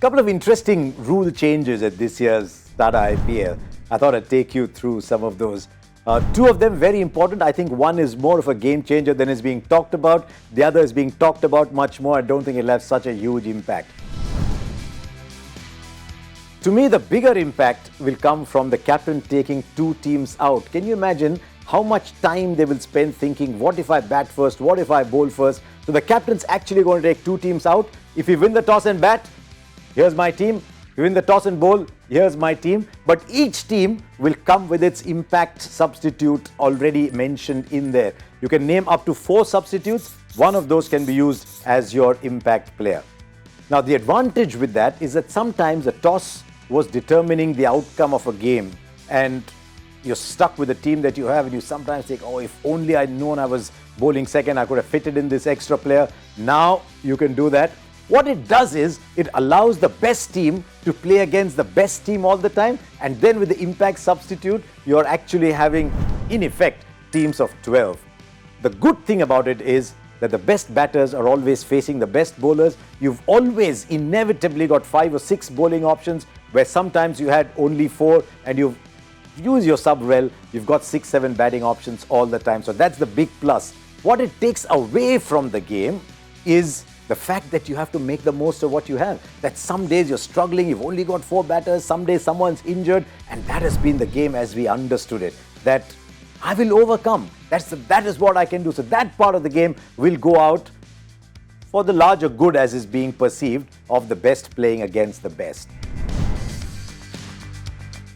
Couple of interesting rule changes at this year's Tata IPL. I thought I'd take you through some of those. Two of them very important. I think one is more of a game changer than is being talked about. The other is being talked about much more. I don't think it'll have such a huge impact. To me, the bigger impact will come from the captain taking two teams out. Can you imagine how much time they will spend thinking, what if I bat first, what if I bowl first? So the captain's actually going to take two teams out. If you win the toss and bat, here's my team. If you win the toss and bowl, here's my team. But each team will come with its impact substitute already mentioned in there. You can name up to 4 substitutes. One of those can be used as your impact player. Now, the advantage with that is that sometimes a toss was determining the outcome of a game, and you're stuck with the team that you have, and you sometimes think, oh, if only I'd known I was bowling second, I could have fitted in this extra player. Now you can do that. What it does is it allows the best team to play against the best team all the time, and then with the impact substitute, you're actually having, in effect, teams of 12. The good thing about it is that the best batters are always facing the best bowlers. You've always inevitably got 5 or 6 bowling options, where sometimes you had only 4, and you've used your sub well, you've got 6, 7 batting options all the time. So that's the big plus. What it takes away from the game is the fact that you have to make the most of what you have. That some days you're struggling, you've only got 4 batters, some days someone's injured, and that has been the game as we understood it. That I will overcome. That is what I can do. So that part of the game will go out for the larger good, as is being perceived, of the best playing against the best.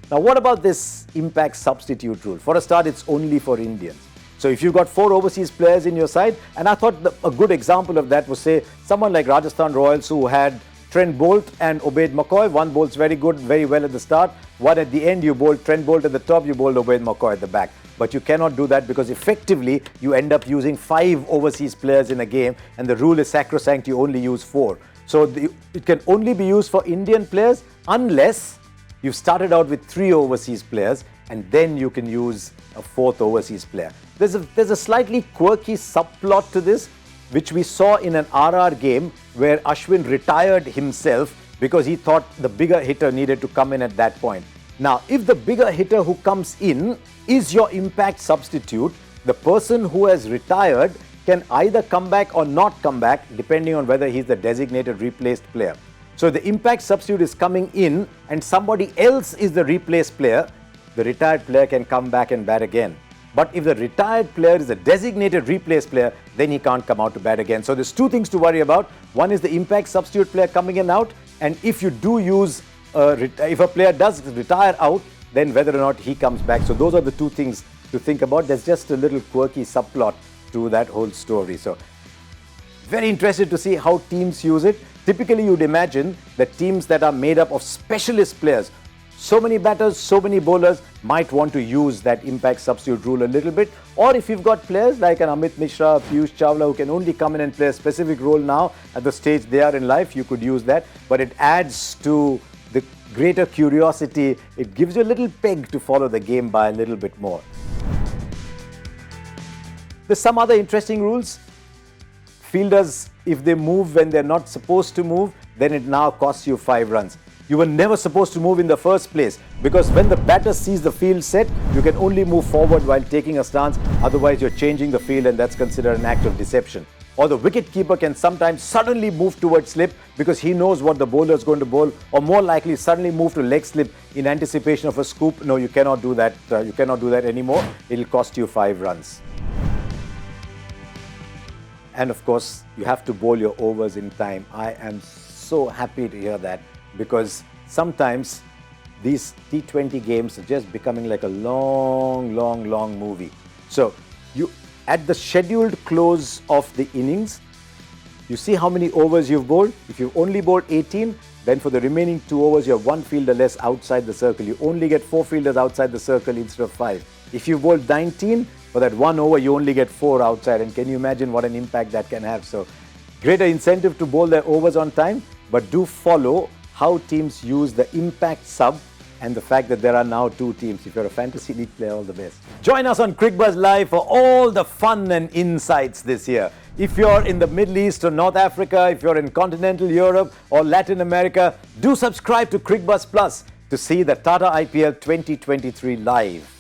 Now, what about this impact substitute rule? For a start, it's only for Indians. So if you've got 4 overseas players in your side, and I thought a good example of that was, say, someone like Rajasthan Royals, who had Trent Bolt and Ubaid McCoy. One bowls very good, very well at the start. One at the end, you bowled Trent Bolt at the top, you bowled Ubaid McCoy at the back. But you cannot do that because effectively you end up using 5 overseas players in a game, and the rule is sacrosanct, you only use 4. So it can only be used for Indian players unless you've started out with 3 overseas players, and then you can use a 4th overseas player. There's a slightly quirky subplot to this, which we saw in an RR game where Ashwin retired himself because he thought the bigger hitter needed to come in at that point. Now, if the bigger hitter who comes in is your impact substitute, the person who has retired can either come back or not come back, depending on whether he's the designated replaced player. So the impact substitute is coming in and somebody else is the replaced player, the retired player can come back and bat again. But if the retired player is a designated replaced player, then he can't come out to bat again. So there's 2 things to worry about. One is the impact substitute player coming in and out, and if you do use, if a player does retire out, then whether or not he comes back. So those are the 2 things to think about. There's just a little quirky subplot to that whole story. So very interested to see how teams use it. Typically, you'd imagine that teams that are made up of specialist players, so many batters, so many bowlers, might want to use that impact substitute rule a little bit. Or if you've got players like an Amit Mishra, Piyush Chawla, who can only come in and play a specific role now at the stage they are in life, you could use that. But it adds to the greater curiosity. It gives you a little peg to follow the game by a little bit more. There's some other interesting rules. Fielders, if they move when they're not supposed to move, then it now costs you 5 runs. You were never supposed to move in the first place, because when the batter sees the field set, you can only move forward while taking a stance. Otherwise, you're changing the field, and that's considered an act of deception. Or the wicket-keeper can sometimes suddenly move towards slip because he knows what the bowler is going to bowl, or more likely suddenly move to leg slip in anticipation of a scoop. No, you cannot do that. You cannot do that anymore. It'll cost you 5 runs. And of course, you have to bowl your overs in time. I am so happy to hear that, because sometimes these T20 games are just becoming like a long movie. So you, at the scheduled close of the innings, you see how many overs you've bowled. If you've only bowled 18, then for the remaining 2 overs, you have 1 fielder less outside the circle. You only get 4 fielders outside the circle instead of 5. If you've bowled 19, for that 1 over, you only get 4 outside. And can you imagine what an impact that can have? So greater incentive to bowl their overs on time, but do follow how teams use the impact sub and the fact that there are now 2 teams. If you're a fantasy league player, all the best. Join us on Cricbuzz Live for all the fun and insights this year. If you're in the Middle East or North Africa, if you're in continental Europe or Latin America, do subscribe to Cricbuzz Plus to see the Tata IPL 2023 live.